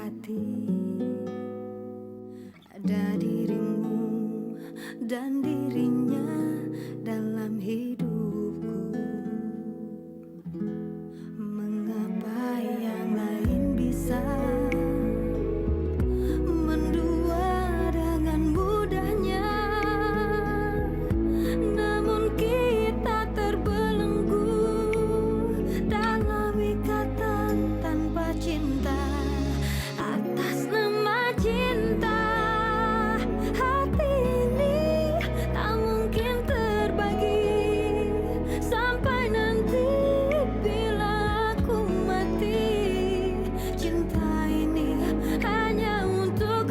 hati. Ada dirimu dan dirinya dalam hidupku. Mengapa yang lain bisa mendua dengan mudahnya, namun kita terbelenggu dalam ikatan tanpa cinta. Atas nama cinta, hati ini tak mungkin terbagi sampai nanti bila aku mati. Cinta ini hanya untuk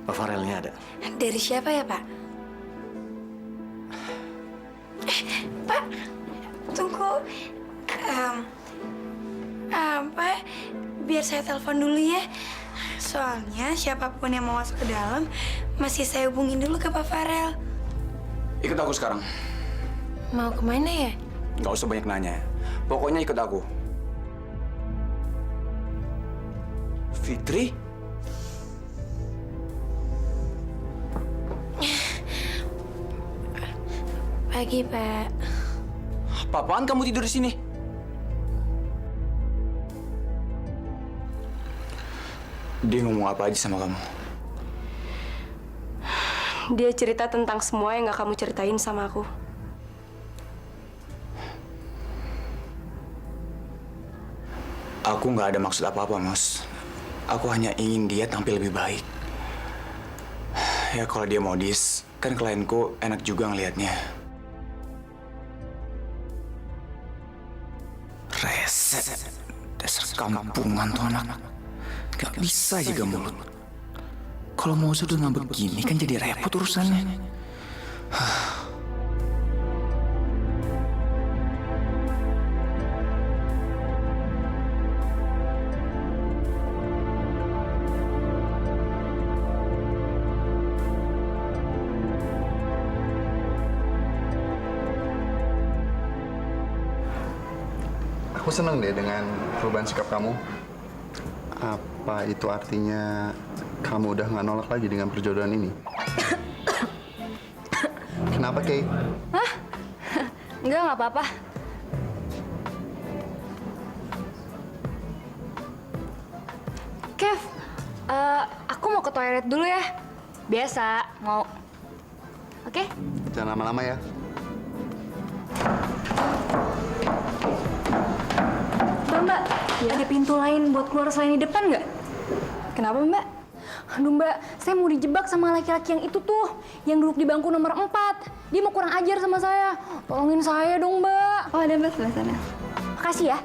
Pak Farelnya ada. Dari siapa ya, Pak? Pak, tunggu. Pak, biar saya telepon dulu ya. Soalnya siapapun yang mau masuk ke dalam, masih saya hubungin dulu ke Pak Farel. Ikut aku sekarang. Mau kemana ya? Gak usah banyak nanya. Pokoknya ikut aku. Fitri? Pagi, Pak. Apaan kamu tidur di sini? Dia ngomong apa aja sama kamu? Dia cerita tentang semua yang gak kamu ceritain sama aku. Aku nggak ada maksud apa-apa, Mas. Aku hanya ingin dia tampil lebih baik. Ya kalau dia modis, kan klienku enak juga ngelihatnya. Rese, dasar kampungan tuh anak. Gak bisa jaga mulut. Kalau mau sudah nggak begini kan jadi repot urusannya. Aku senang deh dengan perubahan sikap kamu. Apa itu artinya kamu udah nggak nolak lagi dengan perjodohan ini? Kenapa, Kay? Hah? Enggak, nggak apa-apa. Kev, aku mau ke toilet dulu ya. Biasa, mau. Oke? Jangan lama-lama ya. Mbak, ada pintu lain buat keluar selain di depan nggak? Kenapa, Mbak? Aduh, Mbak, saya mau dijebak sama laki-laki yang itu tuh, yang duduk di bangku nomor 4. Dia mau kurang ajar sama saya. Tolongin saya dong, Mbak. Oh, ada Mbak sebelah sana. Makasih ya.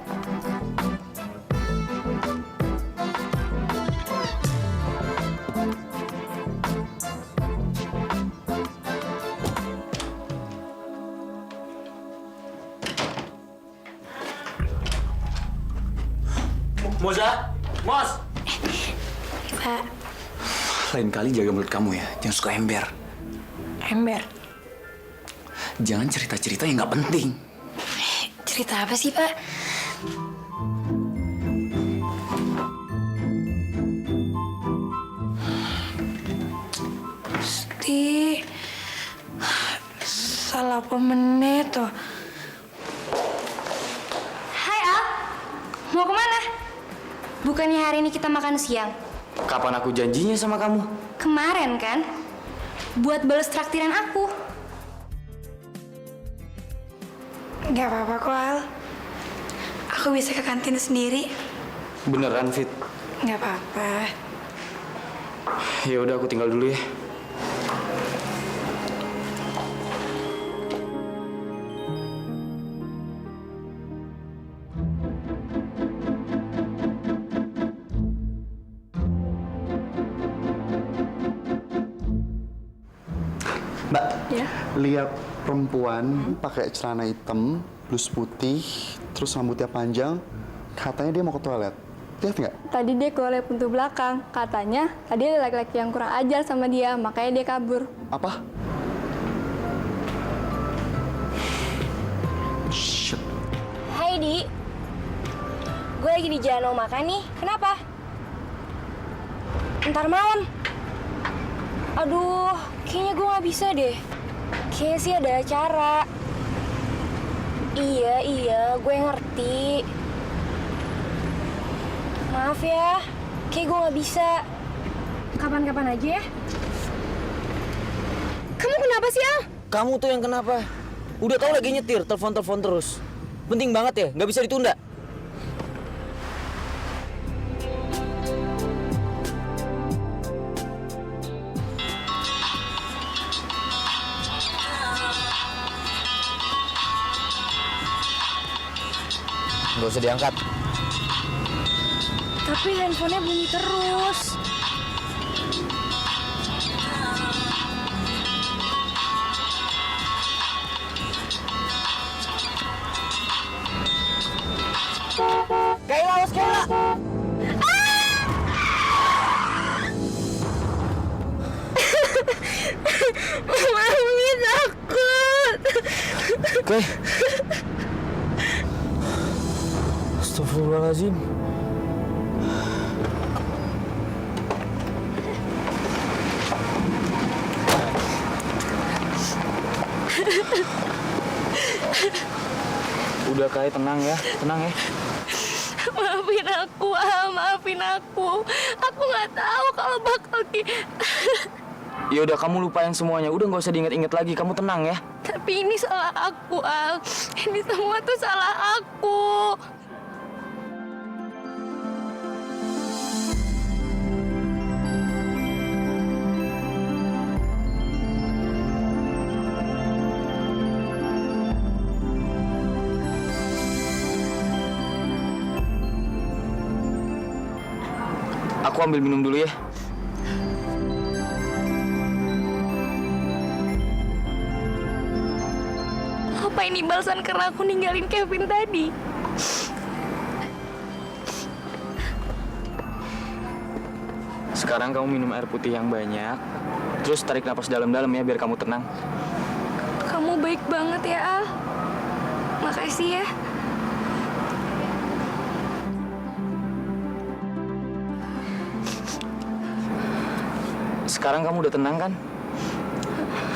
Moza, Mos. Pak, Lain kali jaga mulut kamu ya, jangan suka ember. ember. Jangan cerita-cerita yang nggak penting. Cerita apa sih, Pak? Pasti salah pemenit tuh. Hai, Al. Mau kemana? Bukannya hari ini kita makan siang? Kapan aku janjinya sama kamu? Kemarin kan? Buat bales traktiran aku. Gak apa-apa kok, Al. Aku bisa ke kantin sendiri. Beneran, Fit? Gak apa-apa. Ya udah, aku tinggal dulu ya. lihat perempuan pakai celana hitam, blus putih, terus rambutnya panjang. Katanya dia mau ke toilet. Lihat nggak? Tadi dia keluar pintu belakang. Katanya tadi ada laki-laki yang kurang ajar sama dia, makanya dia kabur. Apa? Hai Di, gue lagi di jalan mau makan nih. Kenapa? Ntar malam. Aduh, kayaknya gue nggak bisa deh. Kayaknya sih ada acara. Iya, gue ngerti. Maaf ya, kayak gue nggak bisa. Kapan-kapan aja ya. Kamu kenapa sih, Al? Kamu tuh yang kenapa? Udah tahu lagi nyetir, telepon terus. Penting banget ya, nggak bisa ditunda. Nggak usah diangkat. Tapi handphonenya bunyi terus. Kayla, awas Kayla! Mami takut. Oke. Astagfirullahaladzim. Udah Kai, tenang ya. Maafin aku, Al. Maafin aku. Aku nggak tahu kalau bakal Ya udah, kamu lupain semuanya. Udah nggak usah diinget-inget lagi. Kamu tenang ya. Tapi ini salah aku, Al. Ini semua tuh salah aku. Aku ambil minum dulu ya. Apa ini balasan karena aku ninggalin Kevin tadi? Sekarang kamu minum air putih yang banyak. Terus tarik napas dalam-dalam ya, biar kamu tenang. Kamu baik banget ya, Al. Makasih ya. Sekarang kamu udah tenang kan?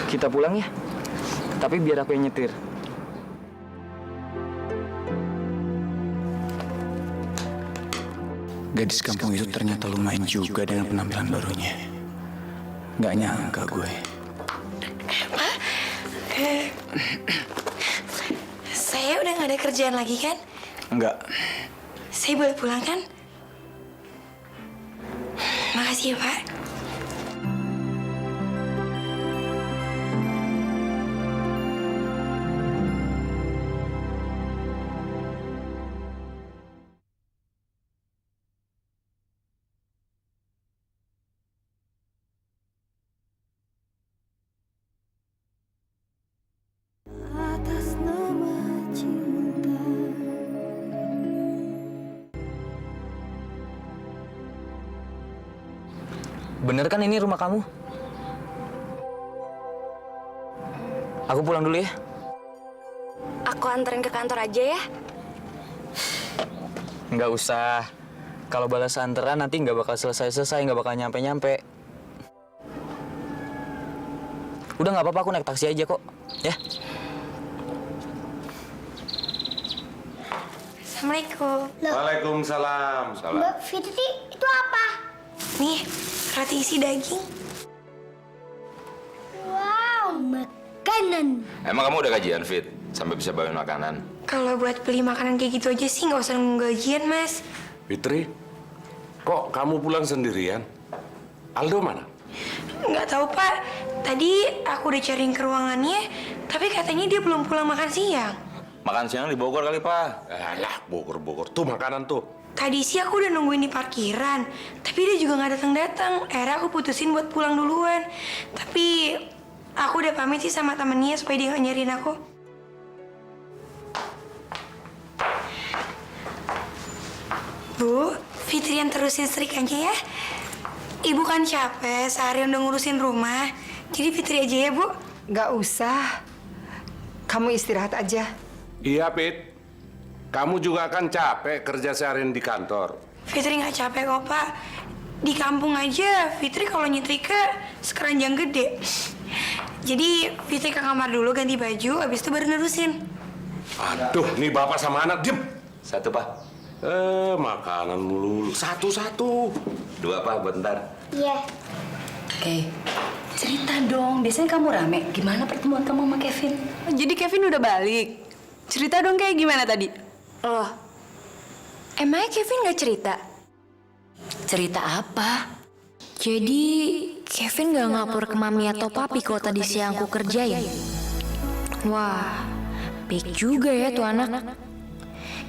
Kita pulang ya. Tapi biar aku yang nyetir. Gadis kampung itu ternyata lumayan juga dengan penampilan barunya. Nggak nyangka gue. Saya udah nggak ada kerjaan lagi kan? Enggak. Saya boleh pulang kan? Makasih ya, Pak. Atas nama cinta. Bener kan ini rumah kamu? Aku pulang dulu ya. Aku anterin ke kantor aja ya. Nggak usah. Kalau balas anteran nanti nggak bakal selesai-selesai, nggak bakal nyampe-nyampe. Udah nggak apa-apa, aku naik taksi aja kok. Ya. Assalamualaikum. Waalaikumsalam. Salam. Mbak Fitri, itu apa? Nih, roti isi daging. Wow, makanan. Emang kamu udah gajian, Fit? Sampai bisa bawain makanan? Kalau buat beli makanan kayak gitu aja sih nggak usah nunggu gajian, Mas. Fitri, kok kamu pulang sendirian? Aldo mana? Nggak tahu, Pak. Tadi aku udah cariin ke ruangannya, tapi katanya dia belum pulang makan siang. Makan siang di Bogor kali, Pak. Alah, Bogor. Tuh makanan tuh. Tadi sih aku udah nungguin di parkiran, tapi dia juga nggak datang-datang. Akhirnya aku putusin buat pulang duluan. Tapi Aku udah pamit sih sama temennya supaya dia nggak nyariin aku. Bu, Fitri yang terusin setrikanya ya. Ibu kan capek, seharian udah ngurusin rumah. Jadi Fitri aja ya, Bu. Nggak usah. Kamu istirahat aja. Iya, Pit. Kamu juga kan capek kerja seharian di kantor. Fitri nggak capek kok, Pak. Di kampung aja, Fitri kalau nyetrika sekeranjang gede. Jadi Fitri ke kamar dulu ganti baju, habis itu baru nerusin. Aduh, nih bapak sama anak, diem. Satu, Pak. Makanan mulu. Satu-satu. Dua, Pak, buat ntar. Iya. Cerita dong, biasanya kamu rame. Gimana pertemuan kamu sama Kevin? Jadi Kevin udah balik. Cerita dong kayak gimana tadi? Loh, emangnya Kevin nggak cerita? Cerita apa? Jadi Kevin nggak ngapur ke mami atau papi kalau tadi siang aku kerjain. Wah, baik juga ya tuh anak.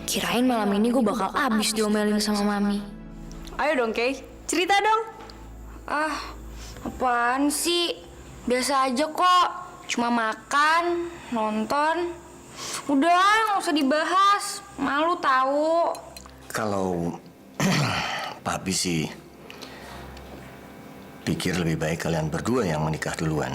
Kirain malam ini gue bakal abis diomelin sama mami. Ayo dong, Kay. Cerita dong. Ah, apaan sih? Biasa aja kok. Cuma makan, nonton. Udah, nggak usah dibahas. Malu tahu. Kalau Papi sih pikir lebih baik kalian berdua yang menikah duluan.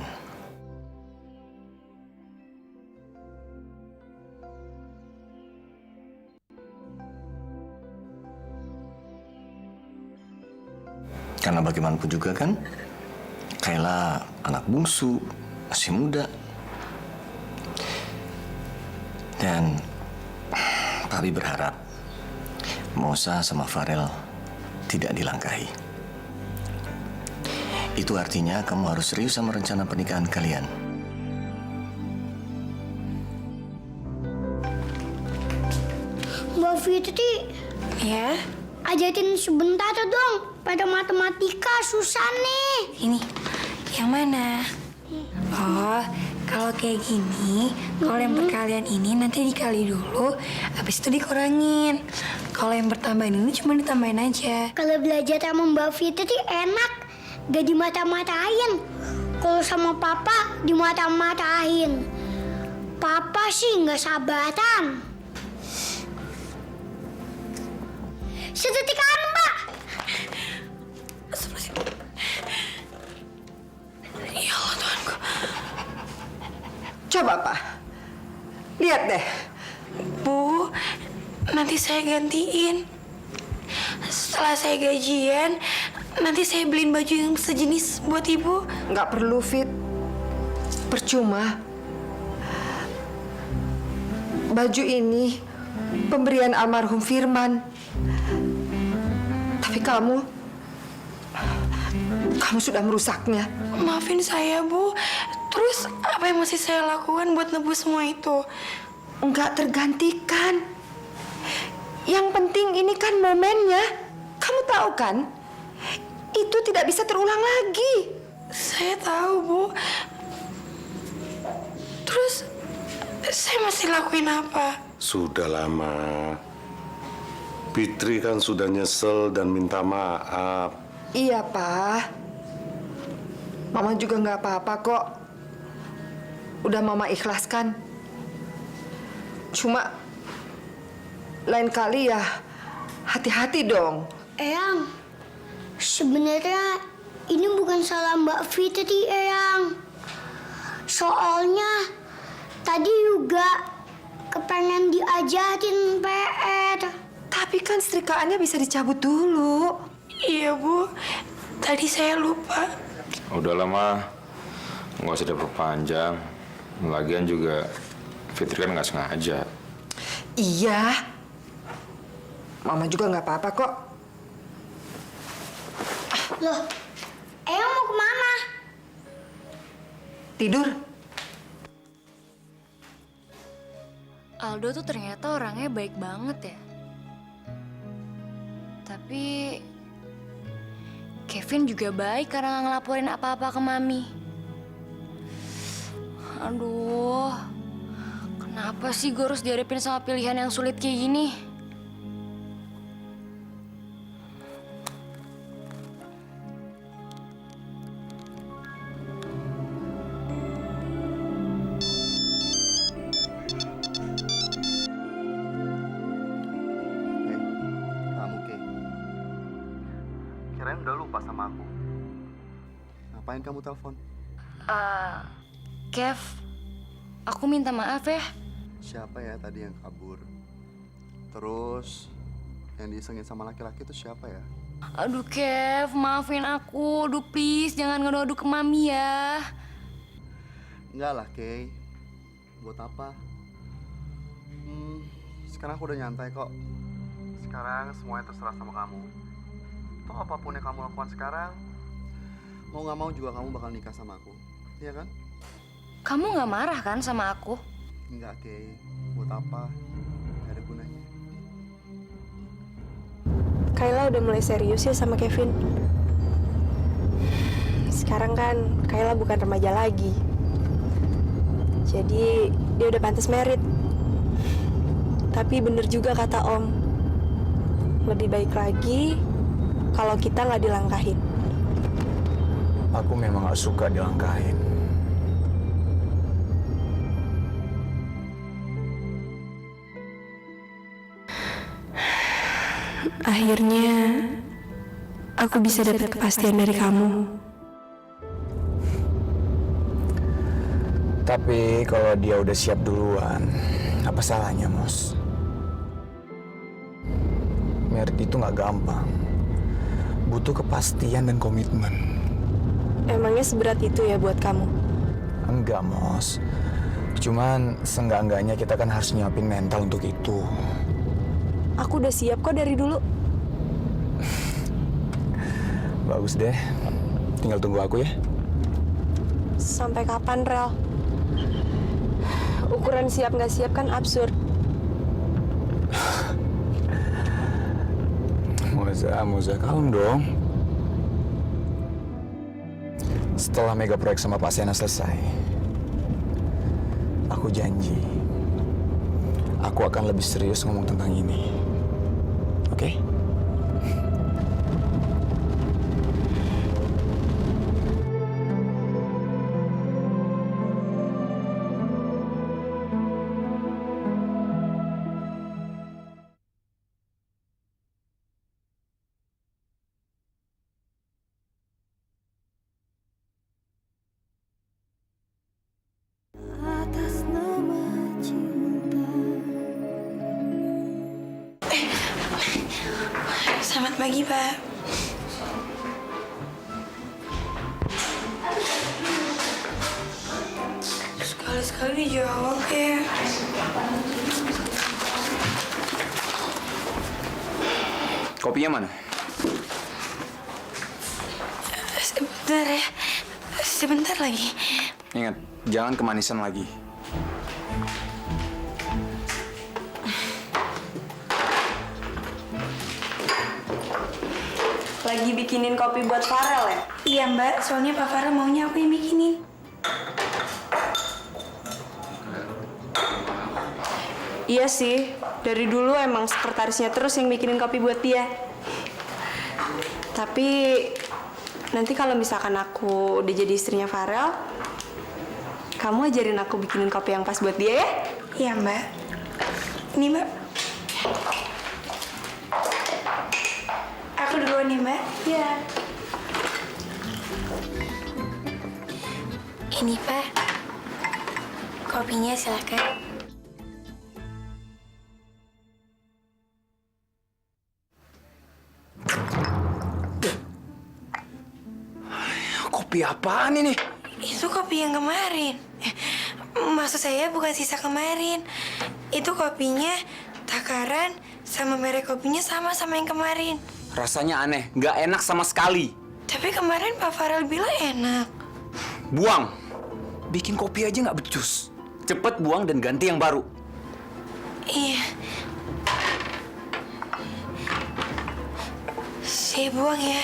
Karena bagaimanapun juga kan, Kayla anak bungsu, masih muda. Dan Papi berharap Mosa sama Farel tidak dilangkahi. Itu artinya kamu harus serius sama rencana pernikahan kalian. Mbak Fitri, Ya, ajarin sebentar dong. Pada matematika susah nih. ini. Yang mana? Oh, kalau kayak gini, kalau yang perkalian ini nanti dikali dulu, habis itu dikurangin. Kalau yang pertambahan ini cuma ditambahin aja. Kalau belajar sama Mbak Fitri enak, gak dimata-matain. Kalau sama Papa dimata-matain. Papa sih nggak sabaran. Sedetik Mbak. Ya Allah Tuhanku. Coba, Pak. Lihat deh. Bu, nanti saya gantiin. Setelah saya gajian, nanti saya beliin baju yang sejenis buat ibu. Nggak perlu, Fit. Percuma. Baju ini pemberian almarhum Firman. Tapi kamu sudah merusaknya. Maafin saya, Bu. Terus apa yang mesti saya lakukan buat nebus semua itu? Nggak tergantikan. Yang penting ini kan momennya. Kamu tahu kan? Itu tidak bisa terulang lagi. Saya tahu, Bu. Terus saya mesti lakuin apa? Sudah lama. Fitri kan sudah nyesel dan minta maaf. Iya, Pak. Mama juga nggak apa-apa kok. Udah Mama ikhlaskan. Cuma lain kali ya hati-hati dong. Eyang, sebenarnya ini bukan salah Mbak Fitri, Eyang. Soalnya tadi juga kepengen diajarin PR. Tapi kan setrikaannya bisa dicabut dulu. Iya, Bu. Tadi saya lupa. Udahlah, Ma. Nggak usah diperpanjang. Lagian juga Fitri kan nggak sengaja. Iya. Mama juga nggak apa-apa kok. Loh, Eyang mau kemana? Tidur. Aldo tuh ternyata orangnya baik banget ya. Tapi Kevin juga baik karena nggak ngelaporin apa-apa ke Mami. Aduh, kenapa sih gue harus dihadapin sama pilihan yang sulit kayak gini? sama aku. Ngapain kamu telepon? Kev, aku minta maaf ya. Siapa ya tadi yang kabur? Terus yang diisengin sama laki-laki itu siapa ya? Aduh Kev, maafin aku. Aduh please, jangan ngadu-ngadu ke Mami ya. Enggak lah, Kay. Buat apa? Sekarang aku udah nyantai kok. Sekarang semuanya terserah sama kamu. Toh apapun yang kamu lakukan sekarang, mau nggak mau juga kamu bakal nikah sama aku. Iya kan? Kamu nggak marah kan sama aku? Enggak, Kay. Buat apa? Gak ada gunanya. Kayla udah mulai serius ya sama Kevin. Sekarang kan Kayla bukan remaja lagi. Jadi dia udah pantas merit. Tapi bener juga kata Om. Lebih baik lagi kalau kita nggak dilangkahin. Aku memang gak suka dilangkahin. Akhirnya aku bisa dapat kepastian dari kamu. Tapi kalau dia udah siap duluan, apa salahnya, Mos? Merit itu nggak gampang. Butuh kepastian dan komitmen. Emangnya seberat itu ya buat kamu? Enggak, Mos. Cuman seenggak-enggaknya kita kan harus nyiapin mental untuk itu. Aku udah siap kok dari dulu. Bagus deh. Tinggal tunggu aku ya. Sampai kapan, Rel? Ukuran siap nggak siap kan absurd. Moza, kalem dong. Setelah mega proyek sama Pak Sena selesai, aku janji, aku akan lebih serius ngomong tentang ini. Oke? Selamat pagi, Pak. Sekali-sekali dijawab ya. Kopinya mana? Sebentar ya. Sebentar lagi. Ingat, jangan kemanisan lagi. Lagi bikinin kopi buat Farel ya? Iya, Mbak. Soalnya Pak Farah maunya aku yang bikinin. Iya sih, dari dulu emang sekretarisnya terus yang bikinin kopi buat dia. Tapi nanti kalau misalkan aku udah jadi istrinya Farel, kamu ajarin aku bikinin kopi yang pas buat dia ya? Iya, Mbak. Ini, Mbak. Aku duluan nih, Mbak. Iya. Ini, Pak. Kopinya silakan. Kopi apaan ini? Itu kopi yang kemarin. Maksud saya bukan sisa kemarin. Itu kopinya takaran sama merek kopinya sama yang kemarin. Rasanya aneh, nggak enak sama sekali. Tapi kemarin Pak Farel bilang enak. Buang. Bikin kopi aja nggak becus. Cepet buang dan ganti yang baru. Iya. Saya buang ya.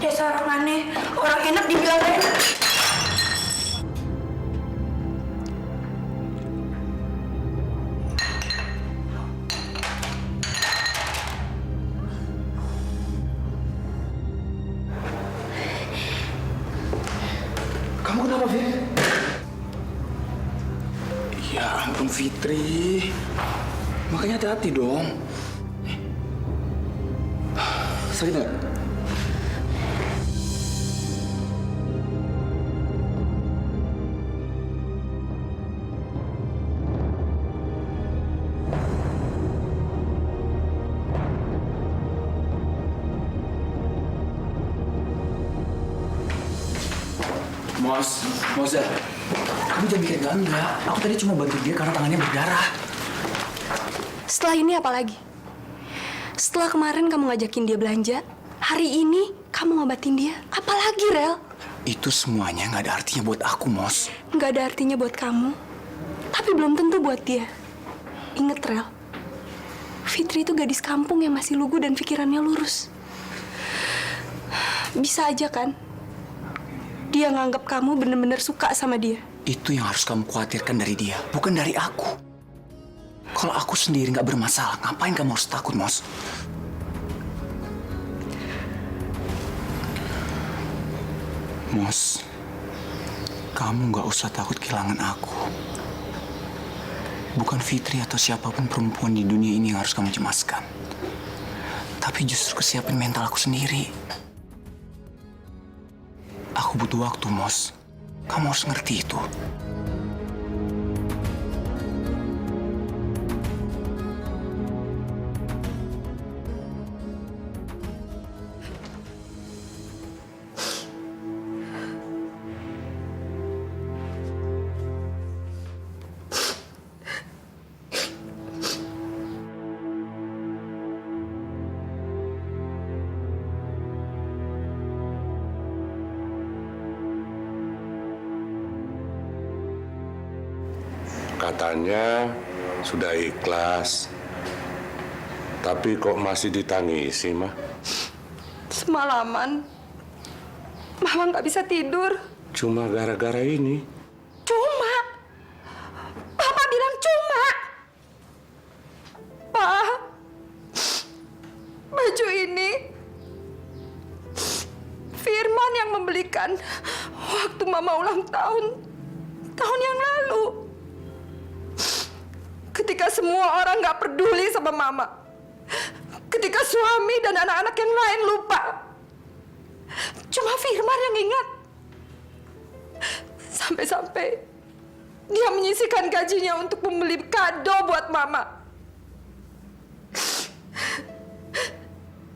Dasar orang aneh. Orang enak dibilang enak. Kamu kenapa, Fir? Fitri. Makanya hati-hati dong. Sakit nggak? Moza, kamu jangan mikir enggak. Aku tadi cuma bantu dia karena tangannya berdarah. Setelah ini apa lagi? Setelah kemarin kamu ngajakin dia belanja, hari ini kamu ngobatin dia. Apa lagi, Rel? Itu semuanya nggak ada artinya buat aku, Mos. Nggak ada artinya buat kamu, tapi belum tentu buat dia. Ingat, Rel. Fitri itu gadis kampung yang masih lugu dan pikirannya lurus. Bisa aja kan? Dia nganggap kamu bener-bener suka sama dia. Itu yang harus kamu khawatirkan dari dia, bukan dari aku. Kalau aku sendiri nggak bermasalah, ngapain kamu harus takut, Mos? Mos, kamu nggak usah takut kehilangan aku. Bukan Fitri atau siapapun perempuan di dunia ini yang harus kamu cemaskan. Tapi justru kesiapan mental aku sendiri. Aku butuh waktu, Mos. Kamu harus ngerti itu. Katanya sudah ikhlas. Tapi kok masih ditangisi, Mah? Semalaman, Mama nggak bisa tidur. Cuma gara-gara ini. Cuma? Papa bilang cuma. Pa, baju ini Firman yang membelikan waktu Mama ulang tahun yang lalu. Ketika semua orang nggak peduli sama Mama. Ketika suami dan anak-anak yang lain lupa. Cuma Firman yang ingat. Sampai-sampai dia menyisihkan gajinya untuk membeli kado buat Mama.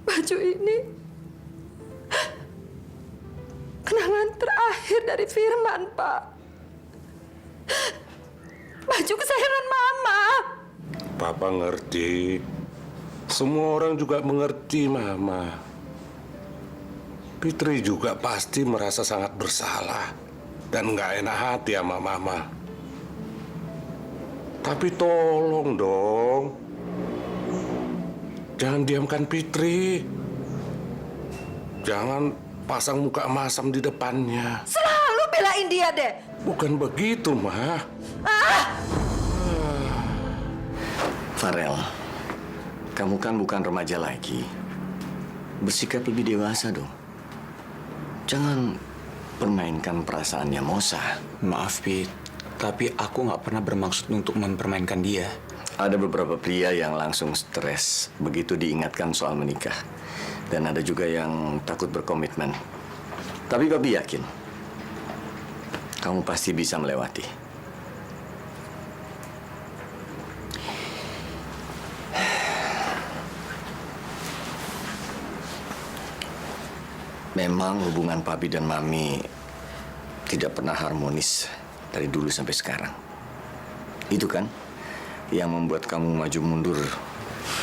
Baju ini kenangan terakhir dari Firman, Pak. Baju kesayangan Mama. Papa ngerti. Semua orang juga mengerti, Mama. Fitri juga pasti merasa sangat bersalah dan nggak enak hati sama Mama. Tapi tolong dong, jangan diamkan Fitri. Jangan pasang muka masam di depannya. Selalu belain dia deh. Bukan begitu, Ma. Farel, kamu kan bukan remaja lagi. Bersikap lebih dewasa dong. Jangan permainkan perasaannya Mosa. Maaf, Pit. Tapi aku nggak pernah bermaksud untuk mempermainkan dia. Ada beberapa pria yang langsung stres begitu diingatkan soal menikah. Dan ada juga yang takut berkomitmen. Tapi Papi yakin, kamu pasti bisa melewati. Memang hubungan Papi dan Mami tidak pernah harmonis dari dulu sampai sekarang. Itu kan yang membuat kamu maju mundur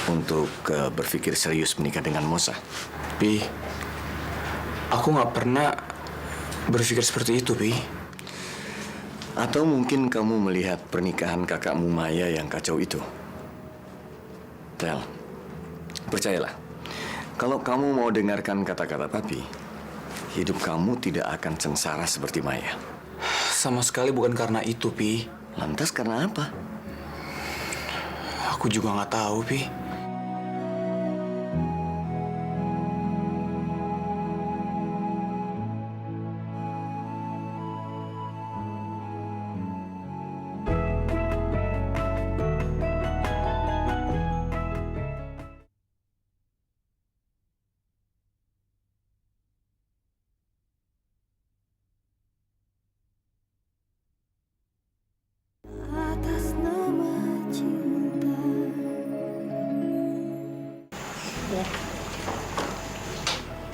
untuk berpikir serius menikah dengan Mosa. Pi, aku nggak pernah berpikir seperti itu, Pi. Atau mungkin kamu melihat pernikahan kakakmu Maya yang kacau itu. Tel, percayalah, kalau kamu mau dengarkan kata-kata Papi, hidup kamu tidak akan sengsara seperti Maya. Sama sekali bukan karena itu, Pi. Lantas karena apa? Aku juga nggak tahu, Pi.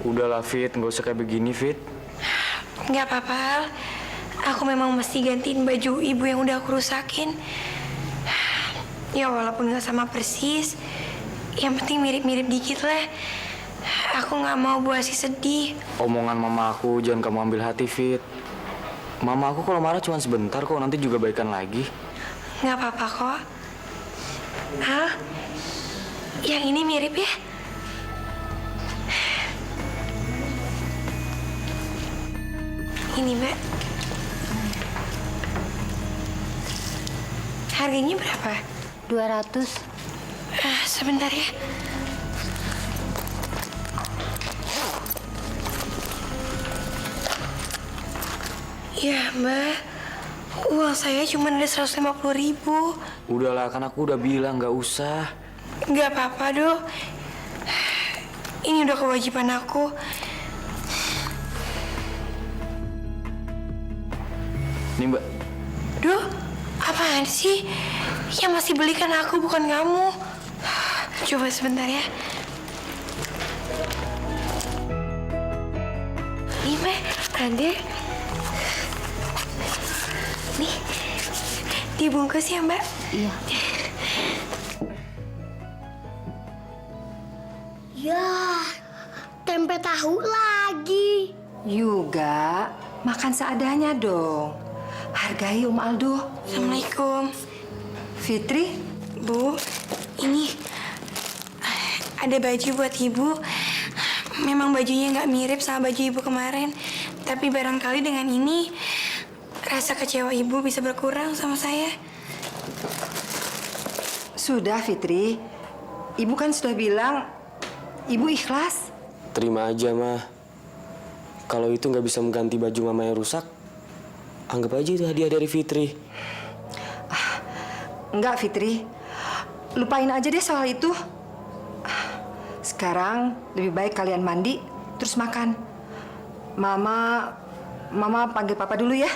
Udahlah, Fit. Nggak usah kayak begini, Fit. Nggak apa-apa, Al. Aku memang mesti gantiin baju ibu yang udah aku rusakin. Ya walaupun nggak sama persis, yang penting mirip-mirip dikit lah. Aku nggak mau Bu Asih sedih. Omongan mama aku jangan kamu ambil hati, Fit. Mama aku kalau marah cuma sebentar kok, nanti juga baikan lagi. Nggak apa-apa kok. Al, yang ini mirip ya? Ini, Mbak. Harganya berapa? 200. Sebentar ya. Ya, Mbak. Uang saya cuma ada 150.000. Udahlah, kan aku udah bilang nggak usah. Nggak apa-apa, Dok. Ini udah kewajiban aku. Nih, Mbak. Duh, apaan sih? Yang masih belikan aku bukan kamu. Coba sebentar ya. Nih, Mbak, ada. Nih, dibungkus ya, Mbak? Iya. Ya, tempe tahu lagi. Yuga, makan seadanya dong. Hargai Om Aldo. Assalamualaikum. Fitri, Bu, ini ada baju buat Ibu. Memang bajunya nggak mirip sama baju Ibu kemarin. Tapi barangkali dengan ini, rasa kecewa Ibu bisa berkurang sama saya. sudah Fitri. Ibu kan sudah bilang, Ibu ikhlas. Terima aja, Ma. Kalau itu nggak bisa mengganti baju Mama yang rusak, anggap aja itu hadiah dari Fitri. Enggak, Fitri. Lupain aja deh soal itu. Sekarang lebih baik kalian mandi, terus makan. Mama panggil Papa dulu ya.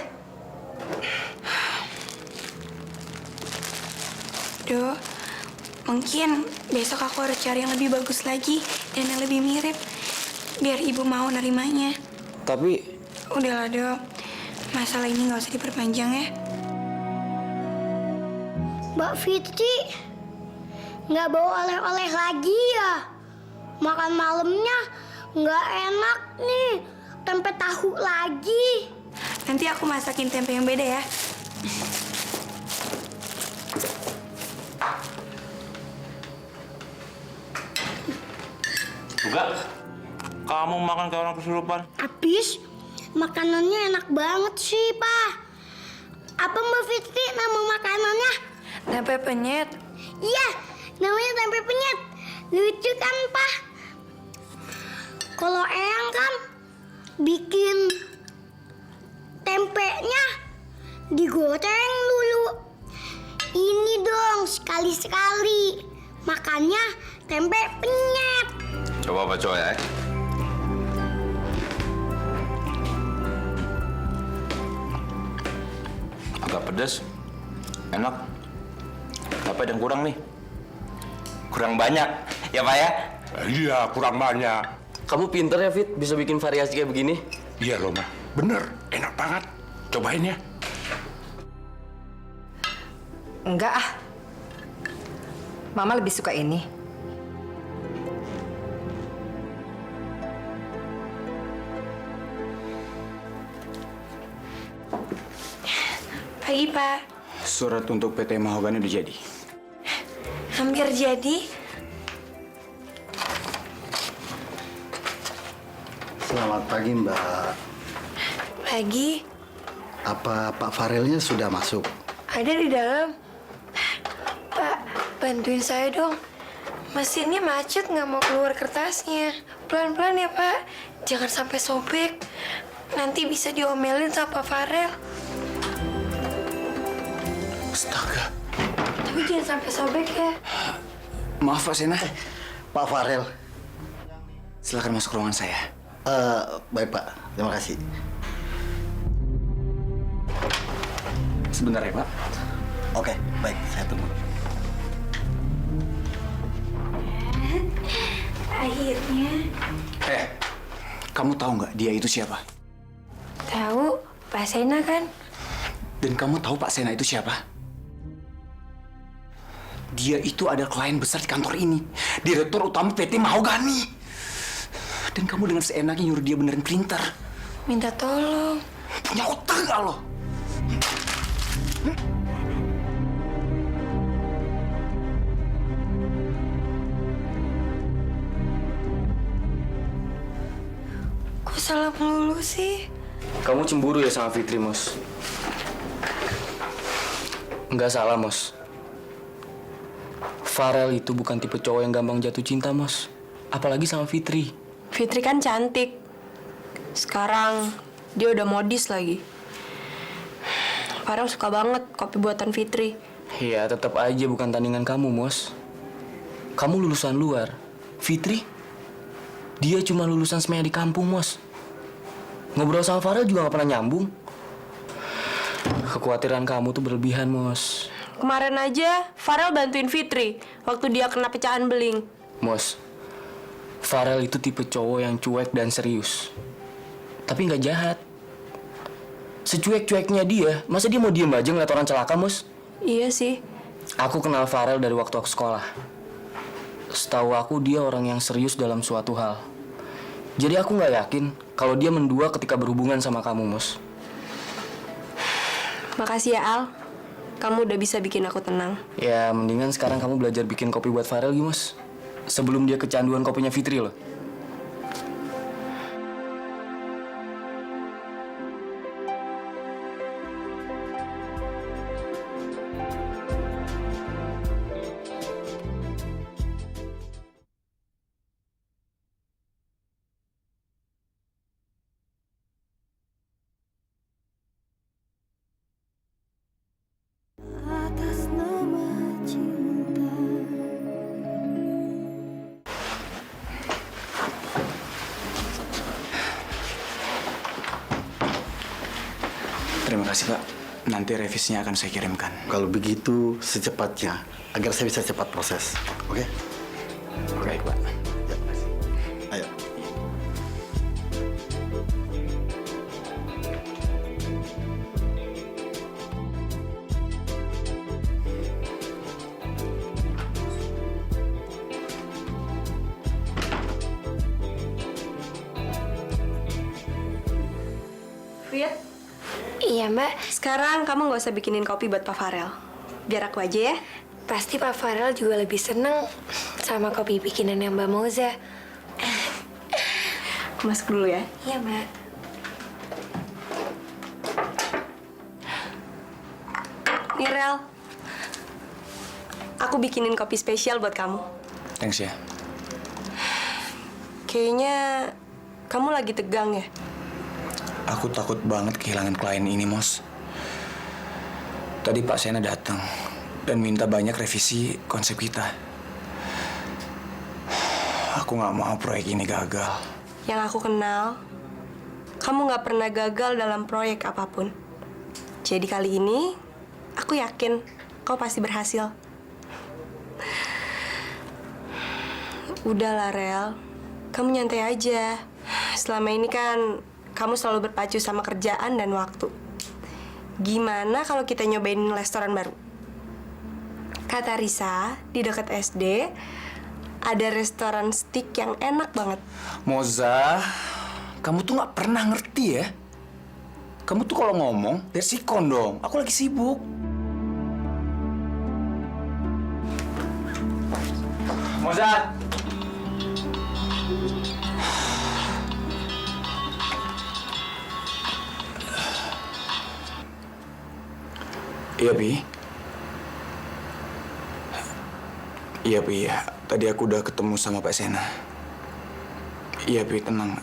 Dok, mungkin besok aku harus cari yang lebih bagus lagi dan yang lebih mirip, biar Ibu mau nerimanya. Tapi... Udahlah, Dok. Masalah ini nggak usah diperpanjang ya. Mbak Fitri nggak bawa oleh-oleh lagi ya? Makan malamnya nggak enak nih, tempe tahu lagi. Nanti aku masakin tempe yang beda ya. Enggak. Kamu makan kayak orang kesurupan. Habis makanannya enak banget sih, Pak. Apa Mbak Fitri nama makanannya? Tempe penyet. Iya, namanya tempe penyet. Lucu kan, Pak? Kalau Eyang kan bikin tempenya digoreng dulu. Ini dong, sekali-sekali makannya tempe penyet. Coba coba ya. Agak pedas. Enak. Tapi ada yang kurang nih. Kurang banyak. Ya, Pak ya? Iya, kurang banyak. Kamu pinter ya, Fit? Bisa bikin variasi kayak begini? Iya loh, Ma. Bener, enak banget. Cobain ya. Enggak ah. Mama lebih suka ini. Pagi, Pak. Surat untuk PT Mahogany udah jadi. Hampir jadi. Selamat pagi, Mbak. Pagi. Apa Pak Farelnya sudah masuk? Ada di dalam. Pak, bantuin saya dong. Mesinnya macet, nggak mau keluar kertasnya. Pelan-pelan ya, Pak. Jangan sampai sobek. Nanti bisa diomelin sama Pak Farel. Astaga. Tapi jangan sampai sobek ya. Maaf, Pak Sena. Pak Farel. Silakan masuk ruangan saya. Baik, Pak. Terima kasih. Sebentar ya, Pak. Oke, baik. Saya tunggu. Akhirnya. Kamu tahu nggak dia itu siapa? Tahu, Pak Sena kan? Dan kamu tahu Pak Sena itu siapa? Dia itu ada klien besar di kantor ini. Direktur utama PT Mahogani. Dan kamu dengan seenaknya nyuruh dia benerin printer. Minta tolong. Punya otak nggak lo? Kok salah melulu sih? Kamu cemburu ya sama Fitri, Mos? Nggak salah, Mos. Farel itu bukan tipe cowok yang gampang jatuh cinta, Mos. Apalagi sama Fitri. Fitri kan cantik. Sekarang dia udah modis lagi. Farel suka banget kopi buatan Fitri. Ya, tetap aja bukan tandingan kamu, Mos. Kamu lulusan luar. Fitri, dia cuma lulusan semea di kampung, Mos. Ngobrol sama Farel juga gak pernah nyambung. Kekhawatiran kamu tuh berlebihan, Mos. Kemarin aja Farel bantuin Fitri waktu dia kena pecahan beling. Mos, Farel itu tipe cowok yang cuek dan serius. Tapi nggak jahat. Secuek-cueknya dia, masa dia mau diem aja ngeliat orang celaka, Mos? Iya sih. Aku kenal Farel dari waktu aku sekolah. Setahu aku dia orang yang serius dalam suatu hal. Jadi aku nggak yakin kalau dia mendua ketika berhubungan sama kamu, Mos. Makasih ya, Al. Kamu udah bisa bikin aku tenang. Ya, mendingan sekarang kamu belajar bikin kopi buat Farel, Mos. Sebelum dia kecanduan kopinya Fitri, loh. Terima kasih, Pak. Nanti revisinya akan saya kirimkan. Kalau begitu, secepatnya. Agar saya bisa cepat proses. Oke? Baik, Pak. Ya. Ayo. Fit, Iya, Mbak. sekarang kamu nggak usah bikinin kopi buat Pak Farel. Biar aku aja ya. Pasti Pak Farel juga lebih seneng sama kopi bikinan yang Mbak Moza. Aku masuk dulu ya. Iya, Mbak. Nih, Rel. Aku bikinin kopi spesial buat kamu. Thanks ya. Kayaknya kamu lagi tegang ya? Aku takut banget kehilangan klien ini, Mos. Tadi Pak Sena datang dan minta banyak revisi konsep kita. Aku nggak mau proyek ini gagal. Yang aku kenal, kamu nggak pernah gagal dalam proyek apapun. Jadi kali ini, aku yakin kau pasti berhasil. Udahlah, Rel. Kamu nyantai aja. Selama ini kan kamu selalu berpacu sama kerjaan dan waktu. Gimana kalau kita nyobain restoran baru? Kata Risa, di dekat SD ada restoran steak yang enak banget. Moza, kamu tuh nggak pernah ngerti ya. Kamu tuh kalau ngomong, lihat sikon dong. Aku lagi sibuk. Moza! Iya, Pi. Iya, Pi. Ya. Tadi aku udah ketemu sama Pak Sena. Iya, Pi. Tenang.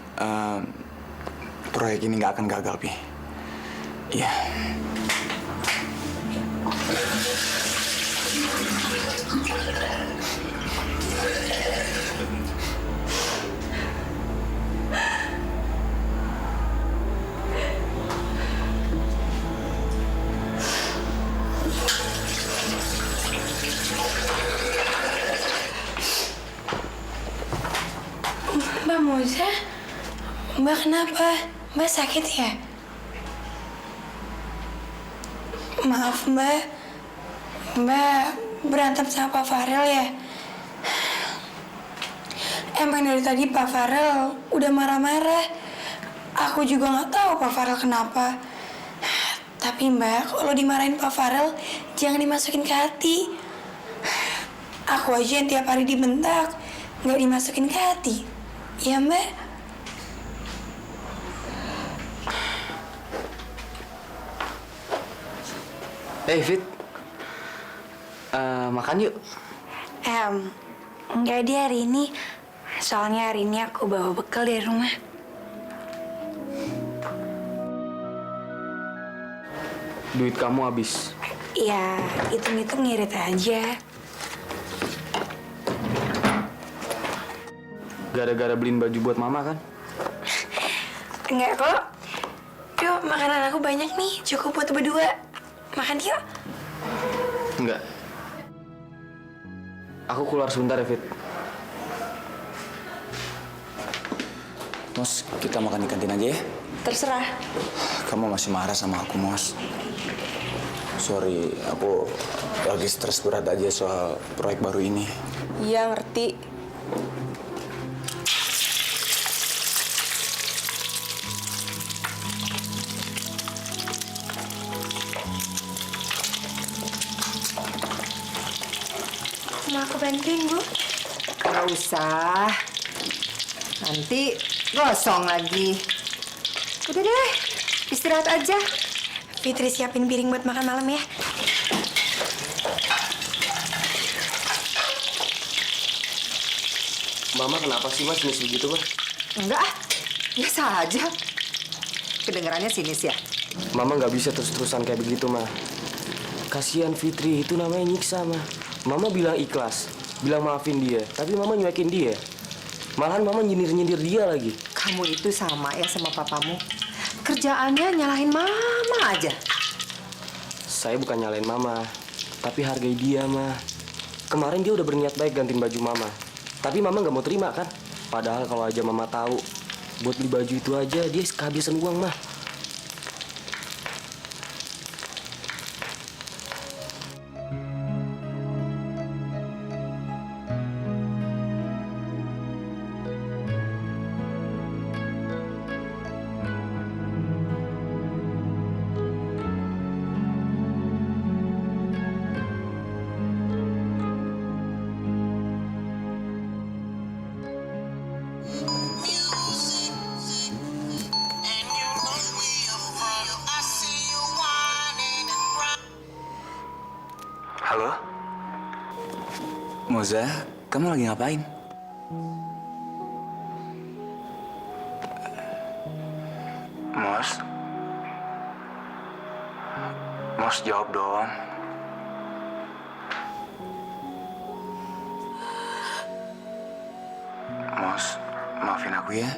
Proyek ini nggak akan gagal, Pi. Iya. Mbak Moza, Mbak kenapa? Mbak sakit ya? Maaf Mbak, Mbak berantem sama Pak Farel ya? Emang dari tadi Pak Farel udah marah-marah. Aku juga nggak tahu Pak Farel kenapa. Tapi Mbak, kalau dimarahin Pak Farel, jangan dimasukin ke hati. Aku aja yang tiap hari dibentak, nggak dimasukin ke hati. Ya Mbak? Hey Fit, makan yuk. Nggak di hari ini. Soalnya hari ini aku bawa bekal dari rumah. Duit kamu habis. Ya, hitung-hitung ngirit aja. Gara-gara beliin baju buat mama kan? Enggak kok. Yuk, makanan aku banyak nih. Cukup buat berdua. Makan yuk. Enggak. Aku keluar sebentar ya, Fit. Mos, kita makan di kantin aja ya? Terserah. Kamu masih marah sama aku, Mos. Sorry, aku lagi stres berat aja soal proyek baru ini. Iya, ngerti. Mau aku bantuin, Bu? Nggak usah. Nanti gosong lagi. Udah deh, istirahat aja. Fitri siapin piring buat makan malam ya. Mama kenapa sih Mas sinis begitu, Mas? Enggak, biasa aja. Kedengarannya sinis ya? Mama nggak bisa terus-terusan kayak begitu, Ma. Kasihan Fitri, itu namanya nyiksa, Ma. Mama bilang ikhlas, bilang maafin dia, tapi Mama nyuekin dia. Malahan Mama nyindir-nyindir dia lagi. Kamu itu sama ya sama papamu. Kerjaannya nyalahin mama aja. Saya bukan nyalain Mama, tapi hargai dia, Ma. Kemarin dia udah berniat baik gantiin baju Mama. Tapi Mama nggak mau terima kan? Padahal kalau aja Mama tahu, buat beli baju itu aja dia kehabisan uang, Ma. Halo? Moza, kamu lagi ngapain? Mos? Mos, jawab dong. Mos, maafin aku ya.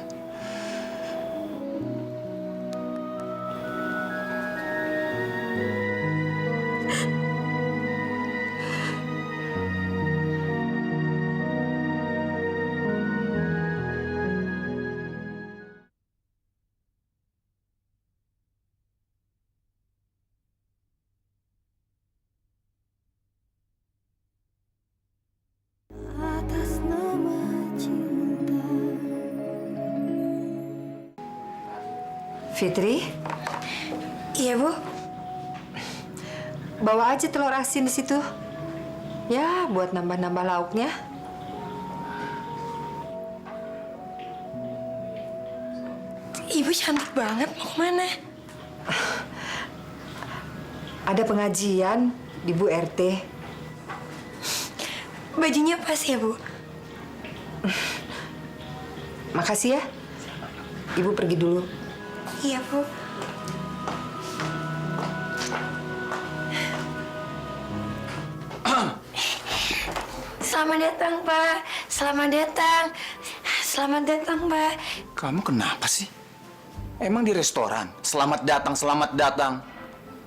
Fitri, Iya, Bu. bawa aja telur asin di situ. Ya, buat nambah-nambah lauknya. Ibu cantik banget. Mau kemana? Ada pengajian di Bu RT. Bajunya pas ya, Bu? Makasih ya. Ibu pergi dulu. Iya, Bu. Selamat datang, Pak. Selamat datang. Selamat datang, Pak. Kamu kenapa sih? Emang di restoran? Selamat datang, selamat datang.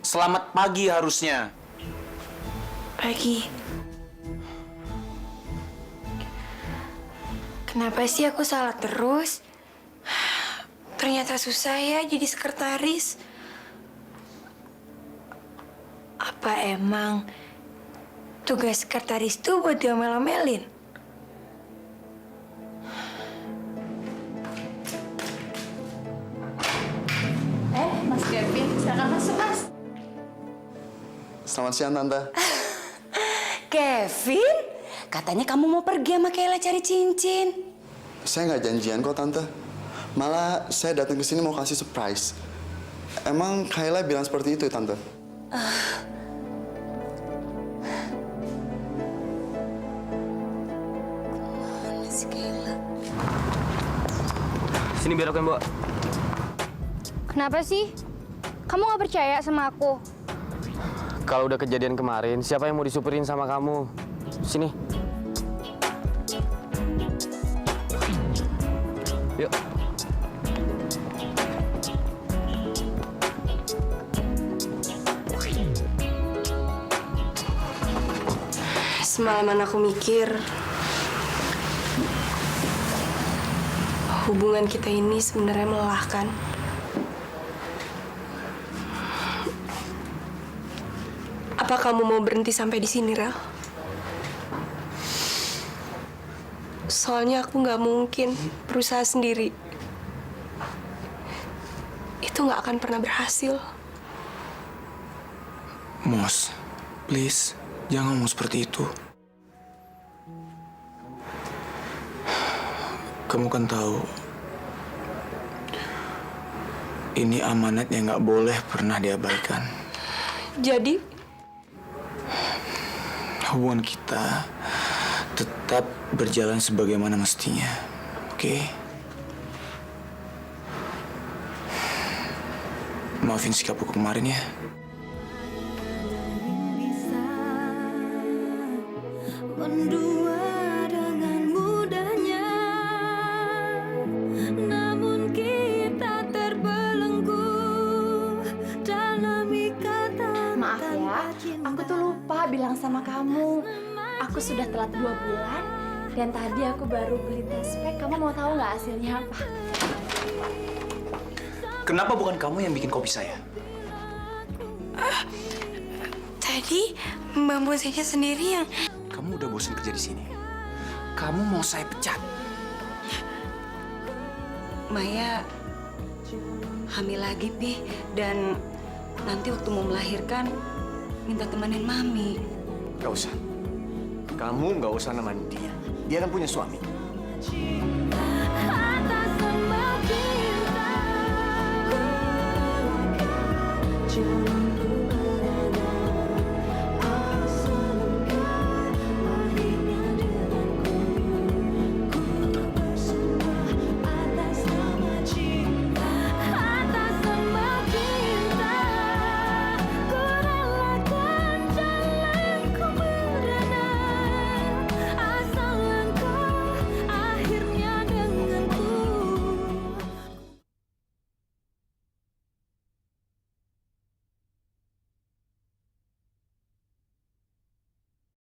Selamat pagi harusnya. Pagi. Kenapa sih aku salah terus? Ternyata susah ya jadi sekretaris. Apa emang tugas sekretaris tuh buat diomel-omelin? Mas Kevin, silakan masuk, Mas. Selamat siang, Tante. Kevin, katanya kamu mau pergi sama Kayla cari cincin. Saya nggak janjian kok, Tante. Malah saya datang ke sini mau kasih surprise. Emang Kayla bilang seperti itu, Tante? Mana sih Kayla? Sini biar aku yang bawa. Kenapa sih? Kamu nggak percaya sama aku? Kalau udah kejadian kemarin, siapa yang mau disupirin sama kamu? Sini. Yuk. Semalaman aku mikir hubungan kita ini sebenarnya melelahkan. Apa kamu mau berhenti sampai di sini, Rel? Soalnya aku nggak mungkin berusaha sendiri. Itu nggak akan pernah berhasil. Mos, please, jangan ngomong seperti itu. Kamu kan tahu, ini amanat yang nggak boleh pernah diabaikan. Jadi, hubungan kita tetap berjalan sebagaimana mestinya, oke? Maafin sikapku kemarin ya. Maaf ya, aku tuh lupa bilang sama kamu. Aku sudah telat 2 bulan dan tadi aku baru beli tes pack. Kamu mau tahu nggak hasilnya apa? Kenapa bukan kamu yang bikin kopi saya? Tadi Mbak Bosnya sendiri yang... Kamu udah bosan kerja di sini. Kamu mau saya pecat. Maya hamil lagi, Pi. Dan nanti waktu mau melahirkan, minta temenin Mami. Gak usah. Kamu nggak usah nemanin dia. Dia kan punya suami. Cinta